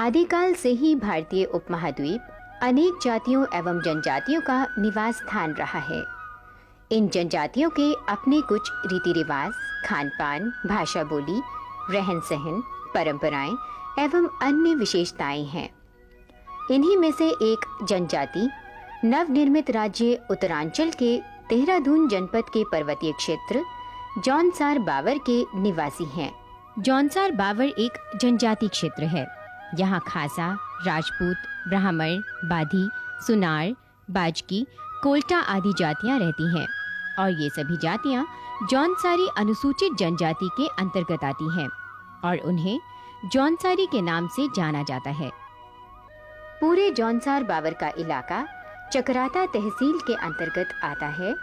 आदिकाल से ही भारतीय उपमहाद्वीप अनेक जातियों एवं जनजातियों का निवास स्थान रहा है। इन जनजातियों के अपने कुछ रीति रिवाज, खान पान, भाषा बोली, रहन सहन, परंपराएं एवं अन्य विशेषताएं हैं। इन्हीं में से एक जनजाति नवनिर्मित राज्य उत्तरांचल के देहरादून जनपद के पर्वतीय क्षेत्र जौनसार बावर के निवासी हैं। जौनसार बावर एक जनजाति क्षेत्र है। यहाँ खासा, राजपूत, ब्राह्मण, बाधी, सुनार, बाजकी, कोल्टा आदि जातियाँ रहती हैं और ये सभी जातियाँ जौनसारी अनुसूचित जनजाति के अंतर्गत आती हैं और उन्हें जौनसारी के नाम से जाना जाता है। पूरे जौनसार बावर का इलाका चकराता तहसील के अंतर्गत आता है,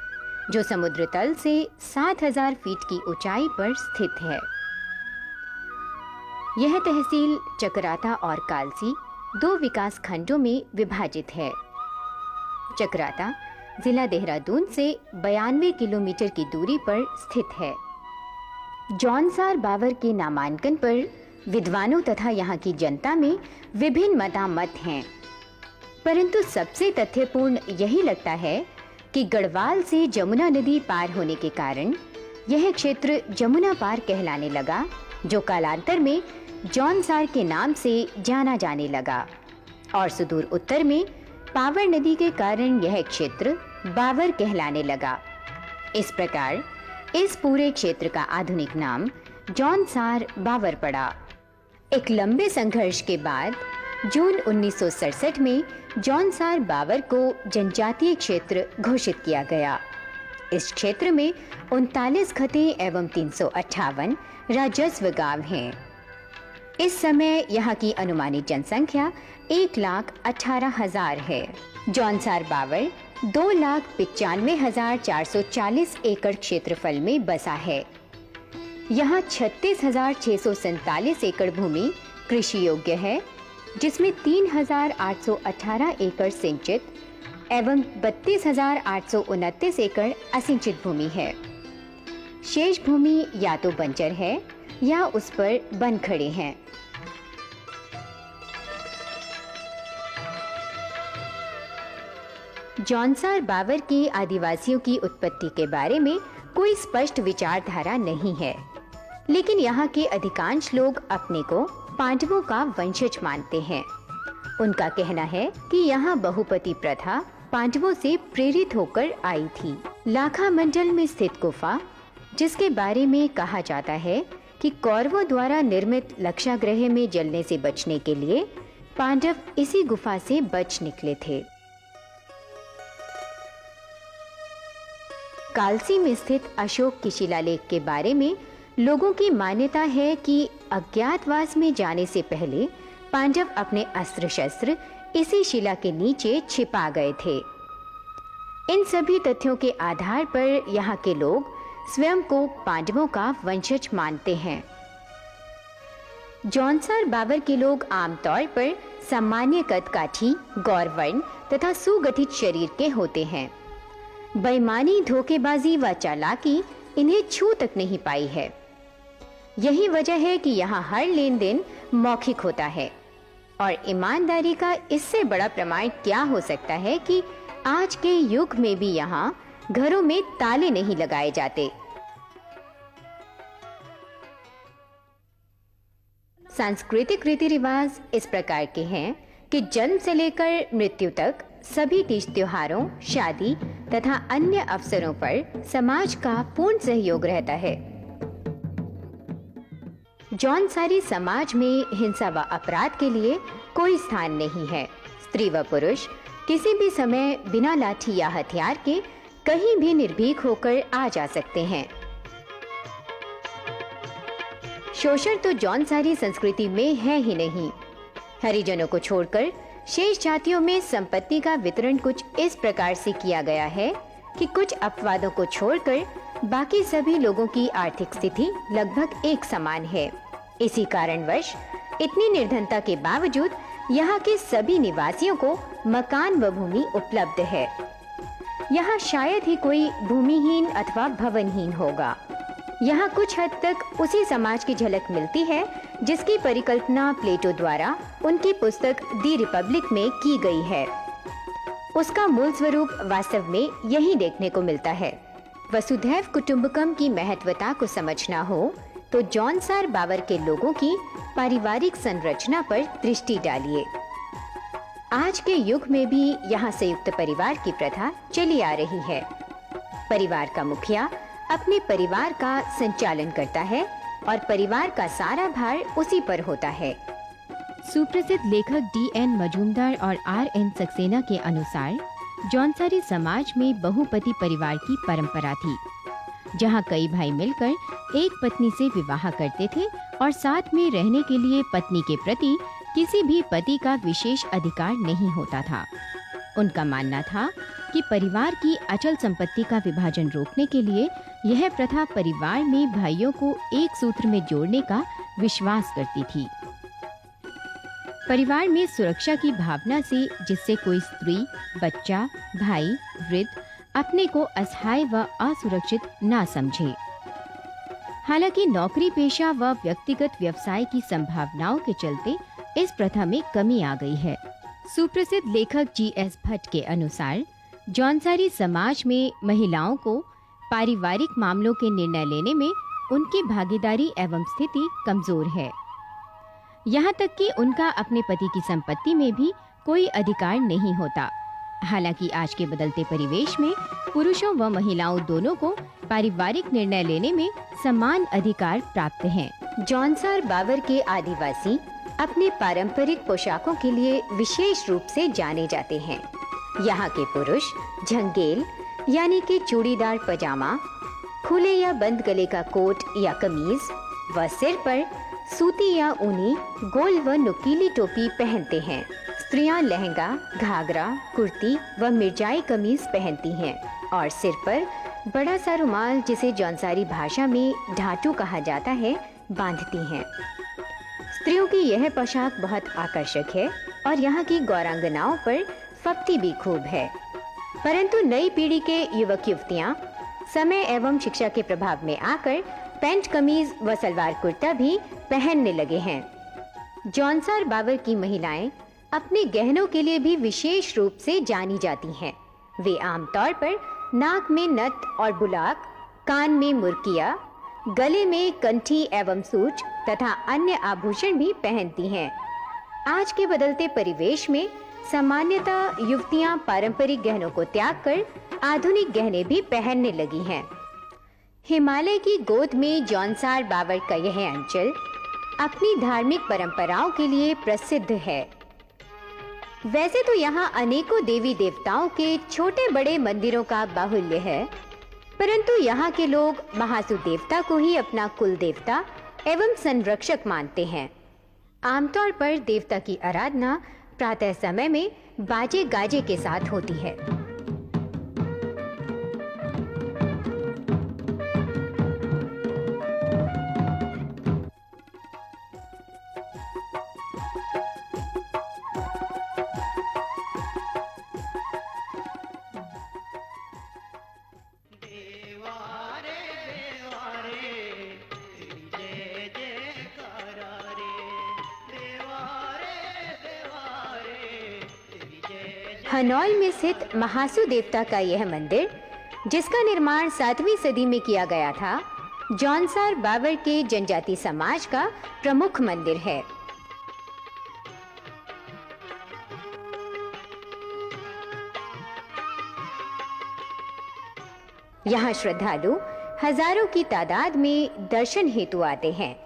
जो समुद्र तल से 7000 फीट की ऊंचाई पर स्थित है। यह तहसील चकराता और कालसी दो विकास खंडों में विभाजित है। चकराता जिला देहरादून से 92 किलोमीटर की दूरी पर स्थित है। जौनसार बावर के नामांकन पर विद्वानों तथा यहाँ की जनता में विभिन्न मतामत हैं, परंतु सबसे तथ्यपूर्ण यही लगता है कि गढ़वाल से जमुना नदी पार होने के कारण यह क्षेत्र जमुना पार कहलाने लगा, जो कालांतर में जौनसार के नाम से जाना जाने लगा और सुदूर उत्तर में पावर नदी के कारण यह क्षेत्र बावर कहलाने लगा। इस प्रकार इस पूरे क्षेत्र का आधुनिक नाम जौनसार बावर पड़ा। एक लंबे संघर्ष के बाद जून 1967 में जौनसार बावर को जनजातीय क्षेत्र घोषित किया गया। इस क्षेत्र में 39 खते एवं 358 राजस्व गांव हैं। इस समय यहाँ की अनुमानित जनसंख्या 1,18,000 है। जौनसार बावर 2,95,440 एकड़ क्षेत्रफल में बसा है। यहाँ 36,647 एकड़ भूमि कृषि योग्य है, जिसमें 3,818 एकड़ सिंचित एवं 32,829 एकड़ असिंचित भूमि है। शेष भूमि या तो बंजर है या उस पर वन खड़े हैं। जौनसार बावर के आदिवासियों की उत्पत्ति के बारे में कोई स्पष्ट विचारधारा नहीं है, लेकिन यहाँ के अधिकांश लोग अपने को पांडवों का वंशज मानते हैं। उनका कहना है कि यहाँ बहुपति प्रथा पांडवों से प्रेरित होकर आई थी। लाखा मंडल में स्थित गुफा, जिसके बारे में कहा जाता है कि कौरवों द्वारा निर्मित लक्षागृह में जलने से बचने के लिए पांडव इसी गुफा से बच निकले थे। कालसी में स्थित अशोक की शिलालेख के बारे में लोगों की मान्यता है कि अज्ञातवास में जाने से पहले पांडव अपने अस्त्र शस्त्र इसी शिला के नीचे छिपा गए थे। इन सभी तथ्यों के आधार पर यहाँ के लोग स्वयं को पांडवों का वंशज मानते हैं। जौनसार बावर के लोग आमतौर पर सामान्य कद-काठी, गौरवर्ण तथा सुगठित शरीर के होते हैं। बेईमानी, धोखेबाजी व चालाकी इन्हें छू तक नहीं पाई है। यही वजह है कि यहाँ हर लेन देन मौखिक होता है और ईमानदारी का इससे बड़ा प्रमाण क्या हो सकता है कि आज के युग में भी यहाँ घरों में ताले नहीं लगाए जाते। सांस्कृतिक रीति रिवाज इस प्रकार के हैं कि जन्म से लेकर मृत्यु तक सभी तीज त्योहारों, शादी तथा अन्य अवसरों पर समाज का पूर्ण सहयोग रहता है। जौनसारी समाज में हिंसा व अपराध के लिए कोई स्थान नहीं है। स्त्री व पुरुष किसी भी समय बिना लाठी या हथियार के कहीं भी निर्भीक होकर आ जा सकते हैं। शोषण तो जौनसारी संस्कृति में है ही नहीं। हरिजनों को छोड़कर शेष जातियों में संपत्ति का वितरण कुछ इस प्रकार से किया गया है कि कुछ अपवादों को छोड़कर बाकी सभी लोगों की आर्थिक स्थिति लगभग एक समान है। इसी कारणवश इतनी निर्धनता के बावजूद यहाँ के सभी निवासियों को मकान व भूमि उपलब्ध है। यहाँ शायद ही कोई भूमिहीन अथवा भवनहीन होगा। यहाँ कुछ हद तक उसी समाज की झलक मिलती है जिसकी परिकल्पना प्लेटो द्वारा उनकी पुस्तक दी रिपब्लिक में की गई है। उसका मूल स्वरूप वास्तव में यही देखने को मिलता है। वसुधैव कुटुंबकम की महत्वता को समझना हो तो जॉन सार बावर के लोगों की पारिवारिक संरचना पर दृष्टि डालिए। आज के युग में भी यहाँ संयुक्त परिवार की प्रथा चली आ रही है। परिवार का मुखिया अपने परिवार का संचालन करता है और परिवार का सारा भार उसी पर होता है। सुप्रसिद्ध लेखक D.N. मजूमदार और R.N. सक्सेना के अनुसार जौनसारी समाज में बहुपति परिवार की परंपरा थी, जहां कई भाई मिलकर एक पत्नी से विवाह करते थे और साथ में रहने के लिए पत्नी के प्रति किसी भी पति का विशेष अधिकार नहीं होता था। उनका मानना था कि परिवार की अचल संपत्ति का विभाजन रोकने के लिए यह प्रथा परिवार में भाइयों को एक सूत्र में जोड़ने का विश्वास करती थी। परिवार में सुरक्षा की भावना से जिससे कोई स्त्री, बच्चा, भाई, वृद्ध अपने को असहाय व असुरक्षित ना समझे। हालांकि नौकरी पेशा व व्यक्तिगत व्यवसाय की संभावनाओं के चलते इस प्रथा में कमी आ गई है। सुप्रसिद्ध लेखक G.S. भट्ट के अनुसार जौनसारी समाज में महिलाओं को पारिवारिक मामलों के निर्णय लेने में उनकी भागीदारी एवं स्थिति कमजोर है। यहाँ तक कि उनका अपने पति की संपत्ति में भी कोई अधिकार नहीं होता। हालांकि आज के बदलते परिवेश में पुरुषों व महिलाओं दोनों को पारिवारिक निर्णय लेने में समान अधिकार प्राप्त हैं। जौनसार बावर के आदिवासी अपने पारंपरिक पोशाकों के लिए विशेष रूप से जाने जाते हैं। यहाँ के पुरुष झंगेल यानी कि चूड़ीदार पजामा, खुले या बंद गले का कोट या कमीज व सिर पर सूती या ऊनी गोल व नुकीली टोपी पहनते हैं। स्त्रियां लहंगा, घाघरा, कुर्ती व मिर्जाई कमीज पहनती हैं और सिर पर बड़ा सा रुमाल, जिसे जौनसारी भाषा में ढाटू कहा जाता है, बांधती हैं। स्त्रियों की यह पोशाक बहुत आकर्षक है और यहाँ की गौरांगनाओं पर फप्ती भी खूब है। परंतु नई पीढ़ी के युवक युवतियाँ समय एवं शिक्षा के प्रभाव में आकर पैंट कमीज व सलवार कुर्ता भी पहनने लगे हैं। जौनसार बावर की महिलाएं अपने गहनों के लिए भी विशेष रूप से जानी जाती हैं। वे आमतौर पर नाक में नथ और बुलाक, कान में मुर्किया, गले में कंठी एवं सूट तथा अन्य आभूषण भी पहनती हैं। आज के बदलते परिवेश में सामान्यतः युवतियां पारंपरिक गहनों को त्याग कर आधुनिक गहने भी पहनने लगी हैं। हिमालय की गोद में जौनसार बावर का यह अंचल अपनी धार्मिक परंपराओं के लिए प्रसिद्ध है। वैसे तो यहाँ अनेकों देवी देवताओं के छोटे बड़े मंदिरों का बाहुल्य है, परंतु यहाँ के लोग महासु देवता को ही अपना कुल देवता एवं संरक्षक मानते हैं। आमतौर पर देवता की आराधना प्रातः समय में बाजे गाजे के साथ होती है। हनौल में स्थित महासु देवता का यह मंदिर, जिसका निर्माण 7वीं सदी में किया गया था, जौनसार बावर के जनजाति समाज का प्रमुख मंदिर है। यहाँ श्रद्धालु हजारों की तादाद में दर्शन हेतु आते हैं।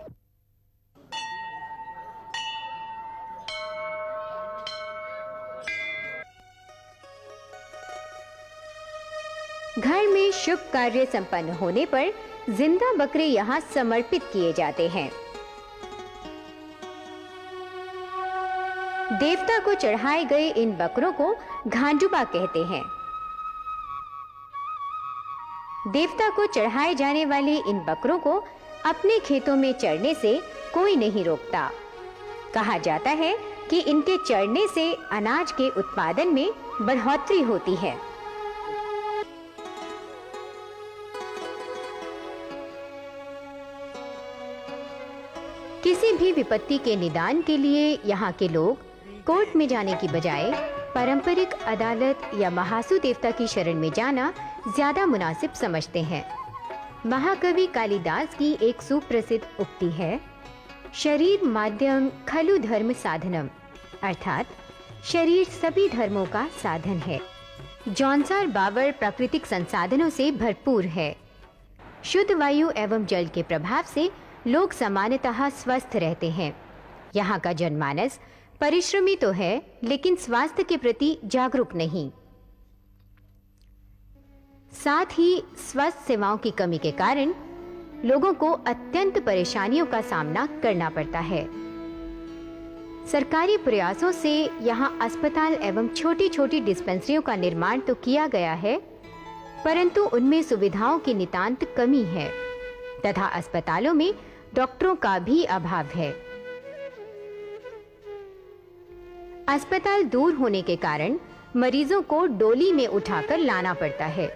घर में शुभ कार्य संपन्न होने पर जिंदा बकरे यहाँ समर्पित किए जाते हैं। देवता को चढ़ाए गए इन बकरों को घांडुबा कहते हैं। देवता को चढ़ाए जाने वाले इन बकरों को अपने खेतों में चरने से कोई नहीं रोकता। कहा जाता है कि इनके चरने से अनाज के उत्पादन में बढ़ोतरी होती है। किसी भी विपत्ति के निदान के लिए यहाँ के लोग कोर्ट में जाने की बजाय पारंपरिक अदालत या महासु देवता की शरण में जाना ज्यादा मुनासिब समझते हैं। महाकवि कालिदास की एक सुप्रसिद्ध उक्ति है, शरीर माध्यम खलु धर्म साधनम, अर्थात शरीर सभी धर्मों का साधन है। जौनसार बावर प्राकृतिक संसाधनों से भरपूर है। शुद्ध वायु एवं जल के प्रभाव से लोग सामान्यतः स्वस्थ रहते हैं। यहाँ का जनमानस परिश्रमी तो है, लेकिन स्वास्थ्य के प्रति जागरूक नहीं। साथ ही स्वास्थ्य सेवाओं की कमी के कारण लोगों को अत्यंत परेशानियों का सामना करना पड़ता है। सरकारी प्रयासों से यहाँ अस्पताल एवं छोटी छोटी डिस्पेंसरियों का निर्माण तो किया गया है, परंतु उनमें सुविधाओं की नितांत कमी है तथा अस्पतालों में डॉक्टरों का भी अभाव है। अस्पताल दूर होने के कारण मरीजों को डोली में उठाकर लाना पड़ता है।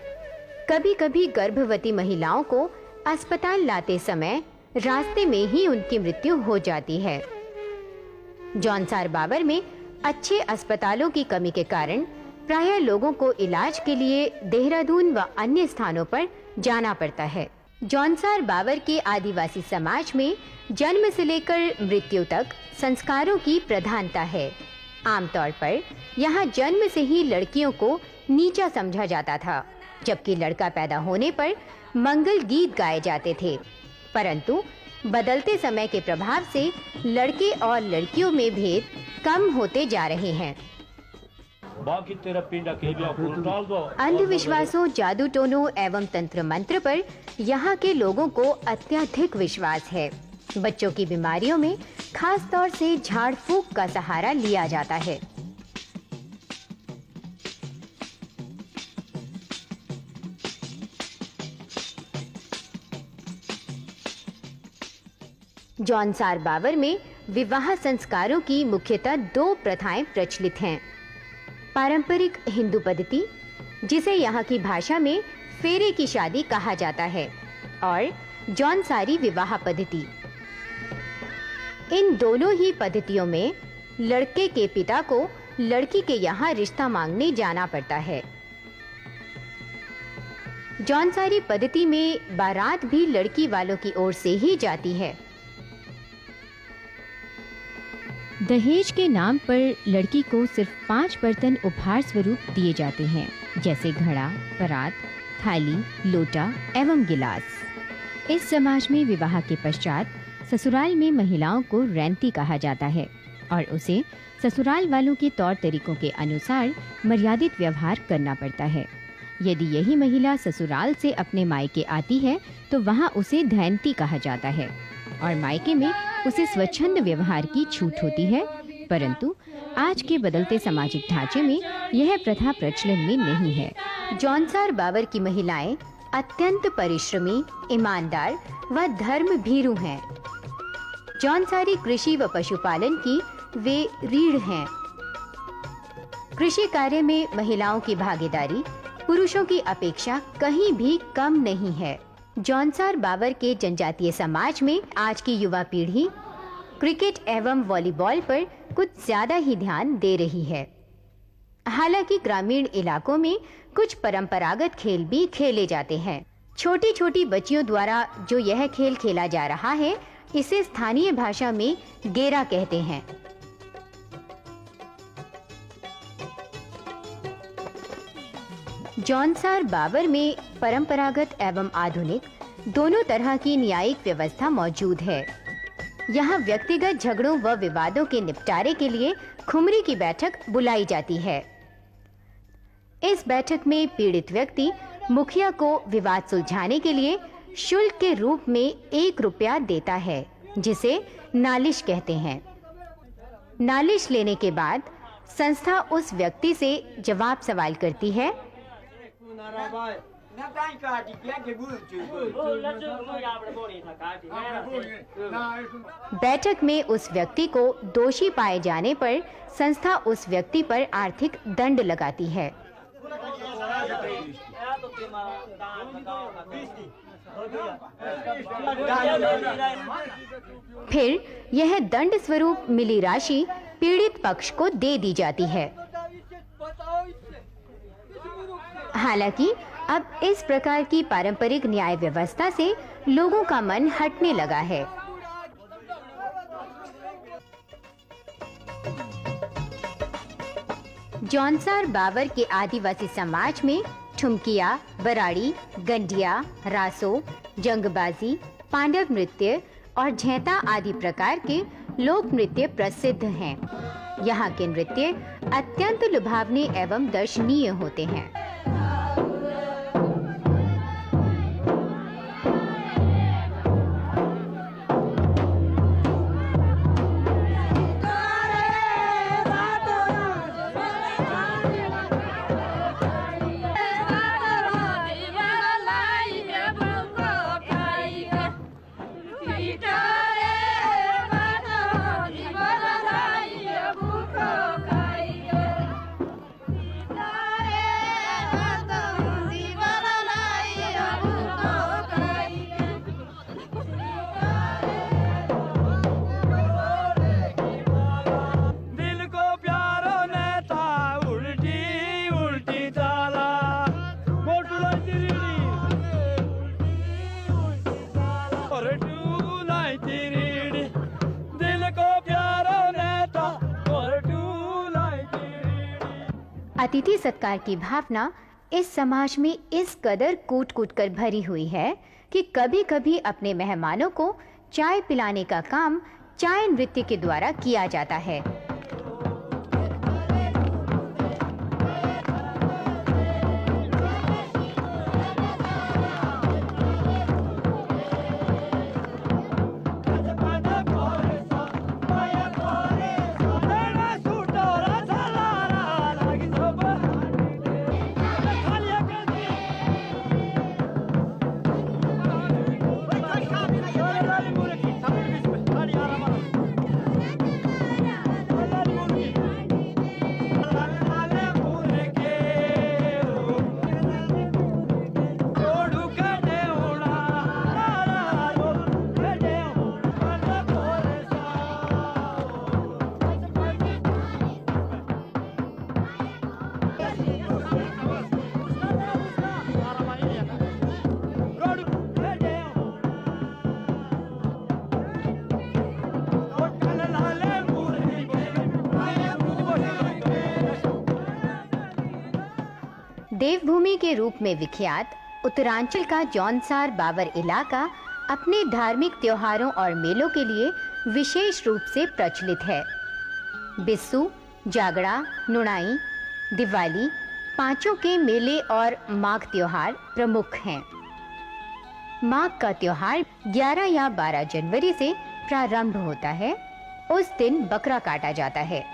कभी कभी गर्भवती महिलाओं को अस्पताल लाते समय रास्ते में ही उनकी मृत्यु हो जाती है। जौनसार बावर में अच्छे अस्पतालों की कमी के कारण प्रायः लोगों को इलाज के लिए देहरादून व अन्य स्थानों पर जाना पड़ता है। जौनसार बावर के आदिवासी समाज में जन्म से लेकर मृत्यु तक संस्कारों की प्रधानता है। आमतौर पर यहाँ जन्म से ही लड़कियों को नीचा समझा जाता था, जबकि लड़का पैदा होने पर मंगल गीत गाए जाते थे। परंतु बदलते समय के प्रभाव से लड़के और लड़कियों में भेद कम होते जा रहे हैं। अंधविश्वासों, जादू टोनों एवं तंत्र मंत्र पर यहाँ के लोगों को अत्यधिक विश्वास है। बच्चों की बीमारियों में खास तौर से झाड़ फूंक का सहारा लिया जाता है। जौनसार बावर में विवाह संस्कारों की मुख्यतः दो प्रथाएं प्रचलित हैं। पारंपरिक हिंदू पद्धति, जिसे यहाँ की भाषा में फेरे की शादी कहा जाता है, और जौनसारी विवाह पद्धति। इन दोनों ही पद्धतियों में लड़के के पिता को लड़की के यहाँ रिश्ता मांगने जाना पड़ता है। जौनसारी पद्धति में बारात भी लड़की वालों की ओर से ही जाती है। दहेज के नाम पर लड़की को सिर्फ 5 बर्तन उपहार स्वरूप दिए जाते हैं, जैसे घड़ा, परात, थाली, लोटा एवं गिलास। इस समाज में विवाह के पश्चात ससुराल में महिलाओं को रैंती कहा जाता है और उसे ससुराल वालों के तौर तरीकों के अनुसार मर्यादित व्यवहार करना पड़ता है। यदि यही महिला ससुराल से अपने मायके आती है तो वहाँ उसे धैंती कहा जाता है और मायके में उसे स्वच्छंद व्यवहार की छूट होती है। परंतु आज के बदलते सामाजिक ढांचे में यह प्रथा प्रचलन में नहीं है। जौनसार बावर की महिलाएं अत्यंत परिश्रमी, ईमानदार व धर्म भीरू हैं। जौनसारी कृषि व पशुपालन की वे रीढ़ हैं। कृषि कार्य में महिलाओं की भागीदारी पुरुषों की अपेक्षा कहीं भी कम नहीं है। जौनसार बावर के जनजातीय समाज में आज की युवा पीढ़ी क्रिकेट एवं वॉलीबॉल पर कुछ ज्यादा ही ध्यान दे रही है। हालांकि ग्रामीण इलाकों में कुछ परंपरागत खेल भी खेले जाते हैं। छोटी छोटी बच्चियों द्वारा जो यह खेल खेला जा रहा है, इसे स्थानीय भाषा में गेरा कहते हैं। जौनसार बावर में परंपरागत एवं आधुनिक दोनों तरह की न्यायिक व्यवस्था मौजूद है। यहाँ व्यक्तिगत झगड़ों व विवादों के निपटारे के लिए खुमरी की बैठक बुलाई जाती है। इस बैठक में पीड़ित व्यक्ति मुखिया को विवाद सुलझाने के लिए शुल्क के रूप में 1 रुपया देता है, जिसे नालिश कहते हैं। नालिश लेने के बाद संस्था उस व्यक्ति से जवाब सवाल करती है। बैठक में उस व्यक्ति को दोषी पाए जाने पर संस्था उस व्यक्ति पर आर्थिक दंड लगाती है। फिर यह दंड स्वरूप मिली राशि पीड़ित पक्ष को दे दी जाती है। हालांकि अब इस प्रकार की पारंपरिक न्याय व्यवस्था से लोगों का मन हटने लगा है। जौनसार बावर के आदिवासी समाज में ठुमकिया, बराड़ी, गंडिया, रासो, जंगबाजी, पांडव नृत्य और झैता आदि प्रकार के लोक नृत्य प्रसिद्ध हैं। यहाँ के नृत्य अत्यंत लुभावने एवं दर्शनीय होते हैं। अतिथि सत्कार की भावना इस समाज में इस कदर कूट कूट कर भरी हुई है कि कभी कभी अपने मेहमानों को चाय पिलाने का काम चाय नृत्य के द्वारा किया जाता है। देवभूमि के रूप में विख्यात उत्तरांचल का जौनसार बावर इलाका अपने धार्मिक त्योहारों और मेलों के लिए विशेष रूप से प्रचलित है। बिस्सू, जागड़ा, नुणाई, दिवाली, पांचों के मेले और माघ त्योहार प्रमुख हैं। माघ का त्योहार 11 या 12 जनवरी से प्रारंभ होता है। उस दिन बकरा काटा जाता है।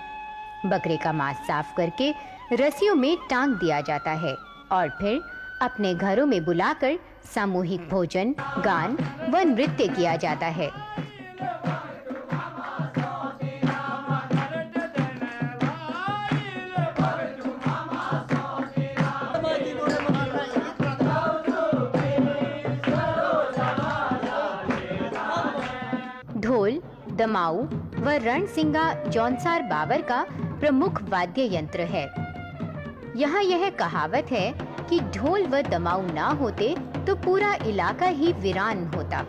बकरे का मांस साफ करके रस्सियों में टांग दिया जाता है और फिर अपने घरों में बुलाकर सामूहिक भोजन, गान व नृत्य किया जाता है। ढोल, दमाऊ व रणसिंगा जौनसार बावर का प्रमुख वाद्य यंत्र है। यहाँ यह कहावत है कि ढोल व दमाऊ ना होते तो पूरा इलाका ही वीरान होता।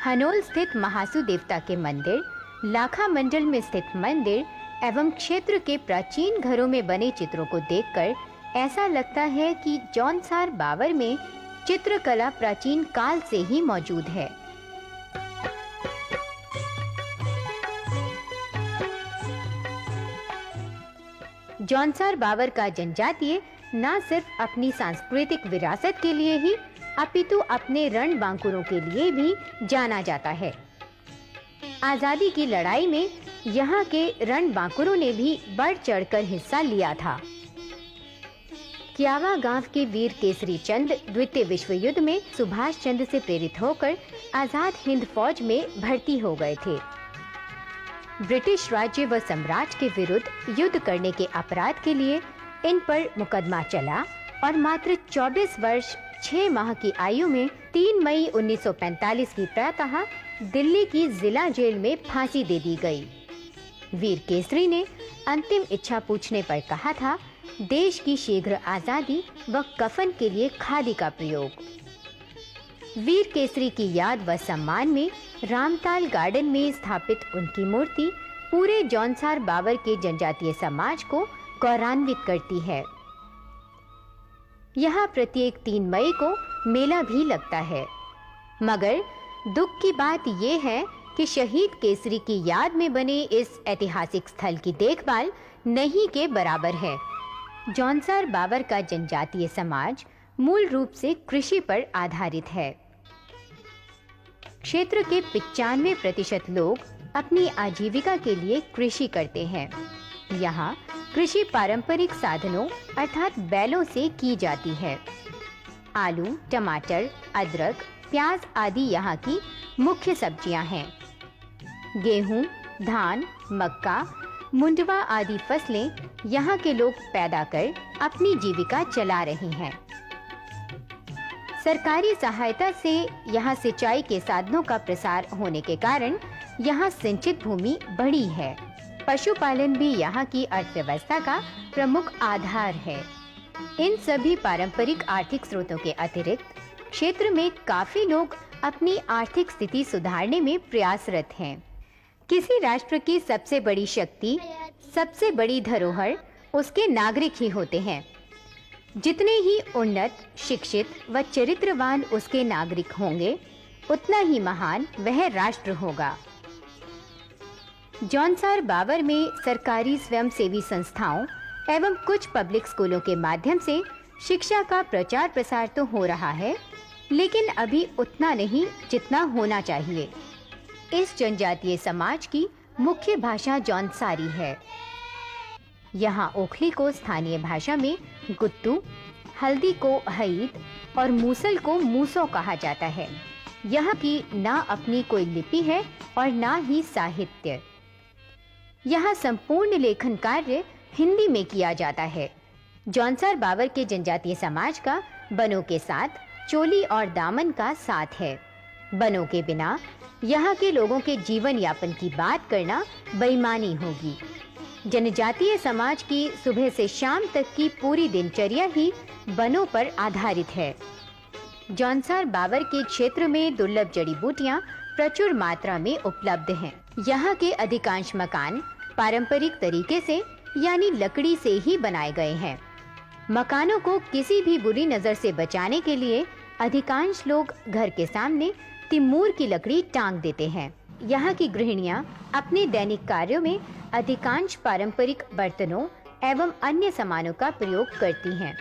हनोल स्थित महासू देवता के मंदिर, लाखा मंडल में स्थित मंदिर एवं क्षेत्र के प्राचीन घरों में बने चित्रों को देखकर ऐसा लगता है कि जौनसार बावर में चित्रकला प्राचीन काल से ही मौजूद है। जौनसार बावर का जनजातीय न सिर्फ अपनी सांस्कृतिक विरासत के लिए ही अपितु अपने रण बांकुरों के लिए भी जाना जाता है। आजादी की लड़ाई में यहाँ के रण बांकुरों ने भी बढ़ चढ़कर हिस्सा लिया था। क्यावा गांव के वीर केसरी चंद द्वितीय विश्व युद्ध में सुभाष चंद्र से प्रेरित होकर आजाद हिंद फौज में भर्ती हो गए थे। ब्रिटिश राज्य व साम्राज्य के विरुद्ध युद्ध करने के अपराध के लिए इन पर मुकदमा चला और मात्र 24 वर्ष 6 माह की आयु में 3 मई 1945 की प्रातः दिल्ली की जिला जेल में फांसी दे दी गई। वीर केसरी ने अंतिम इच्छा पूछने पर कहा था, देश की शीघ्र आजादी व कफन के लिए खादी का प्रयोग। वीर केसरी की याद व सम्मान में रामताल गार्डन में स्थापित उनकी मूर्ति पूरे जौनसार बावर के जनजातीय समाज को गौरवान्वित करती है। यहाँ प्रत्येक 3 मई को मेला भी लगता है, मगर दुख की बात यह है कि शहीद केसरी की याद में बने इस ऐतिहासिक स्थल की देखभाल नहीं के बराबर है। जौनसार बावर का जनजातीय समाज मूल रूप से कृषि पर आधारित है। क्षेत्र के 95% लोग अपनी आजीविका के लिए कृषि करते हैं। यहाँ कृषि पारंपरिक साधनों अर्थात बैलों से की जाती है। आलू, टमाटर, अदरक, प्याज आदि यहाँ की मुख्य सब्जियां हैं। गेहूं, धान, मक्का, मुंडवा आदि फसलें यहाँ के लोग पैदा कर अपनी जीविका चला रहे हैं। सरकारी सहायता से यहाँ सिंचाई के साधनों का प्रसार होने के कारण यहाँ सिंचित भूमि बड़ी है। पशुपालन भी यहाँ की अर्थव्यवस्था का प्रमुख आधार है। इन सभी पारंपरिक आर्थिक स्रोतों के अतिरिक्त क्षेत्र में काफी लोग अपनी आर्थिक स्थिति सुधारने में प्रयासरत हैं। किसी राष्ट्र की सबसे बड़ी शक्ति, सबसे बड़ी धरोहर उसके नागरिक ही होते हैं। जितने ही उन्नत, शिक्षित व चरित्रवान उसके नागरिक होंगे, उतना ही महान वह राष्ट्र होगा। जौनसार बावर में सरकारी स्वयंसेवी संस्थाओं एवं कुछ पब्लिक स्कूलों के माध्यम से शिक्षा का प्रचार प्रसार तो हो रहा है, लेकिन अभी उतना नहीं जितना होना चाहिए। इस जनजातीय समाज की मुख्य भाषा जौनसारी है। यहाँ ओखली को स्थानीय भाषा में गुत्तू, हल्दी को हईद और मूसल को मूसो कहा जाता है। यहाँ की ना अपनी कोई लिपि है और ना ही साहित्य। यहाँ संपूर्ण लेखन कार्य हिंदी में किया जाता है। जौनसार बावर के जनजातीय समाज का बनों के साथ चोली और दामन का साथ है। बनों के बिना यहाँ के लोगों के जीवन यापन की बात करना बेईमानी होगी। जनजातीय समाज की सुबह से शाम तक की पूरी दिनचर्या ही बनों पर आधारित है। जौनसार बावर के क्षेत्र में दुर्लभ जड़ी बूटियां प्रचुर मात्रा में उपलब्ध हैं। यहाँ के अधिकांश मकान पारंपरिक तरीके से यानी लकड़ी से ही बनाए गए हैं। मकानों को किसी भी बुरी नजर से बचाने के लिए अधिकांश लोग घर के सामने तिमूर की लकड़ी टांग देते हैं। यहाँ की गृहिणियाँ अपने दैनिक कार्यों में अधिकांश पारंपरिक बर्तनों एवं अन्य सामानों का प्रयोग करती हैं।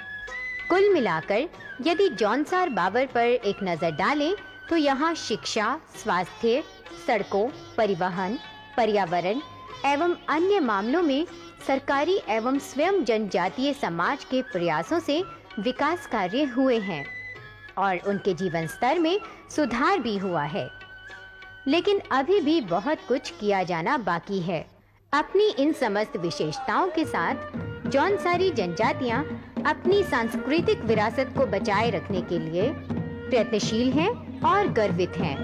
कुल मिलाकर यदि जौनसार बावर पर एक नज़र डालें तो यहाँ शिक्षा, स्वास्थ्य, सड़कों, परिवहन, पर्यावरण एवं अन्य मामलों में सरकारी एवं स्वयं जनजातीय समाज के प्रयासों से विकास कार्य हुए हैं और उनके जीवन स्तर में सुधार भी हुआ है। लेकिन अभी भी बहुत कुछ किया जाना बाकी है। अपनी इन समस्त विशेषताओं के साथ जौनसारी जनजातियां अपनी सांस्कृतिक विरासत को बचाए रखने के लिए प्रयत्नशील हैं और गर्वित हैं।